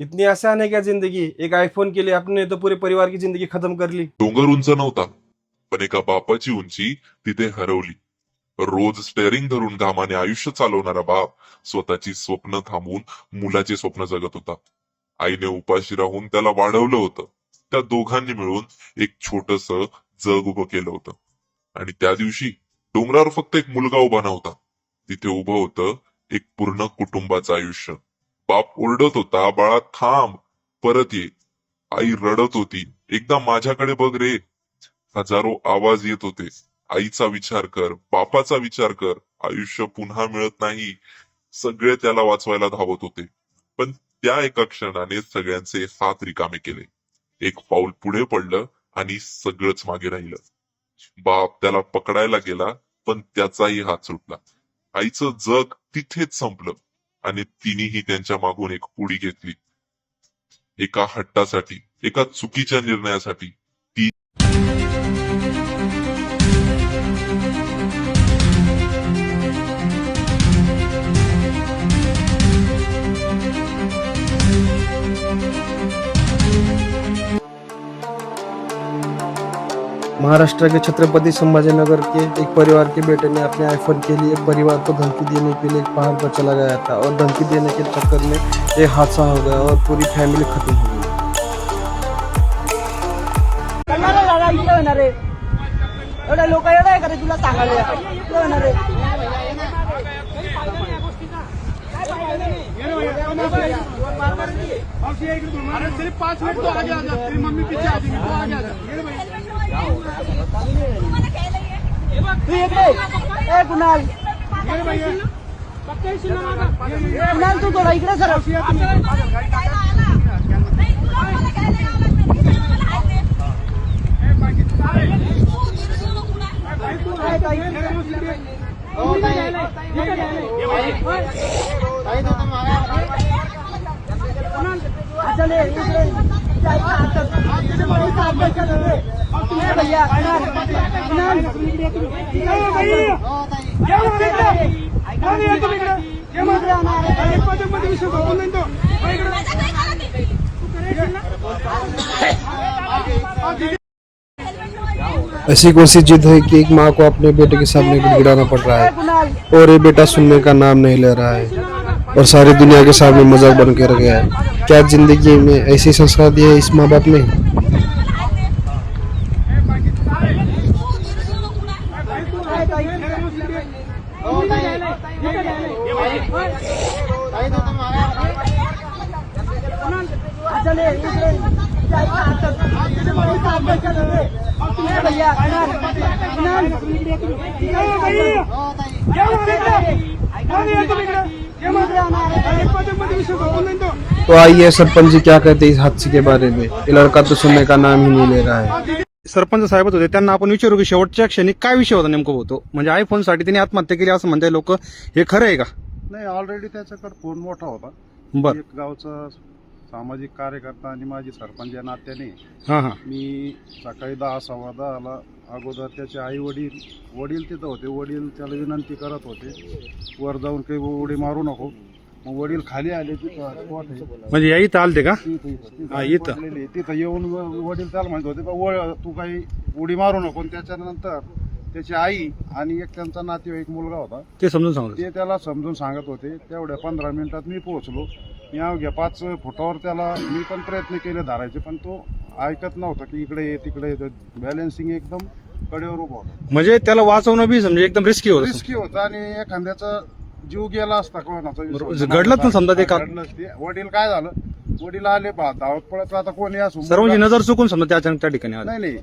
इतनी आसान है क्या जिंदगी? एक आईफोन के लिए आपने तो पूरे परिवार की जिंदगी खत्म कर ली। डोंगर उंच नव्हता, पण एका बापाची उंची तिथे हरवली. रोज स्टेअरिंग धरून घामाने आयुष्य चालवणारा बाप स्वतःची स्वप्न थांबवून मुलाचे स्वप्न जगत होता. आईने उपाशी राहून त्याला वाढवलं होतं. त्या दोघांनी मिळून एक छोटस जग उभं केलं होतं. आणि त्या दिवशी डोंगरावर फक्त एक मुलगा उभा नव्हता, तिथे उभं होतं एक पूर्ण कुटुंबाचं आयुष्य. बाप ओरडत होता, बाळा थांब, परत ये. आई रडत होती, एकदा माझ्याकडे बघ रे. हजारो आवाज येत होते, आईचा विचार कर, बापाचा विचार कर, आयुष्य पुन्हा मिळत नाही. सगळे त्याला वाचवायला धावत होते, पण त्या एका क्षणाने सगळ्यांचे हात रिकामे केले. एक पाऊल पुढे पडलं आणि सगळंच मागे राहिलं. बाप त्याला पकडायला गेला, पण त्याचाही हात सुटला. आईचं जग तिथेच संपलं आणि तिनेही त्यांच्या मागून एक उडी घेतली. एका हट्टासाठी, एका चुकीच्या निर्णयासाठी. महाराष्ट्र के छत्रपति संभाजीनगर के एक परिवार के बेटे ने अपने आईफोन के लिए परिवार को धमकी देने के लिए एक पहाड़ पर चला गया था और धमकी देने के चक्कर में एक हादसा हो गया और पूरी फैमिली खत्म हो गई। एवढा लोक एवढा आहे का रे तुला सांगायला रे अरे सिर्फ 5 मिनट तो आगे आ जा, तेरी मम्मी पीछे आ जाएगी, तो आगे आ जा। तू इकडे ए कुणाल कुणाल तू थोडा इकडे सर भैया ऐसी कौन सी जिद है कि एक माँ को अपने बेटे के सामने गिड़गिड़ाना पड़ रहा है और ये बेटा सुनने का नाम नहीं ले रहा है और सारी दुनिया के सामने मजाक बन के रह गया है। क्या जिंदगी में ऐसी संस्कार दिए इस माँ बाप ने? तो आइए सरपंच जी क्या कहते हैं इस हादसे के बारे में। ये लड़का तो सुनने का नाम ही नहीं ले रहा है। सरपंच साहेबच होते, त्यांना आपण विचारू की शेवटच्या क्षणी काय विषय होता नेमकं होतो, म्हणजे आयफोन साठी त्यांनी आत्महत्या केली असं म्हणताय लोक, हे खरं आहे का? नाही, ऑलरेडी त्याच्याकडे फोन मोठा होता. बर. एक गावचा सामाजिक कार्यकर्ता आणि माझी सरपंच या नात्याने हा हा मी सकाळी 10:15 अगोदर त्याचे आई वडील तिथं होते. वडील त्याला विनंती करत होते वर जाऊन काही उडी मारू नको. मग वडील खाली आले, म्हणजे या इथं आलते का? हा, इथं. तिथं येऊन वडील त्याला म्हणत होते का तू काही उडी मारू नको. त्याच्यानंतर त्याची आई आणि एक त्यांचा नातेवाईक मुलगा होता, ते समजून सांगतो. ते त्याला समजून सांगत होते. तेवढ्या 15 मिनिटात मी पोहोचलो. मी अवघ्या 5 फुटावर त्याला मी पण प्रयत्न केले धरायचे, पण तो ऐकत नव्हता की इकडे ये तिकडे. बॅलन्सिंग एकदम कडेवर उभा होता. म्हणजे त्याला वाचवणं बी म्हणजे एकदम रिस्की होतं. रिस्की होतं आणि एखाद्याचा जीव गेला असता कोणाचा. घडलंच ना समजा ते का? घडलंच ते. वडील काय झालं, वडील आले धावत पळत, आता कोणी असो सर्वांची नजर चुकून समजा त्या ठिकाणी आलं. नाही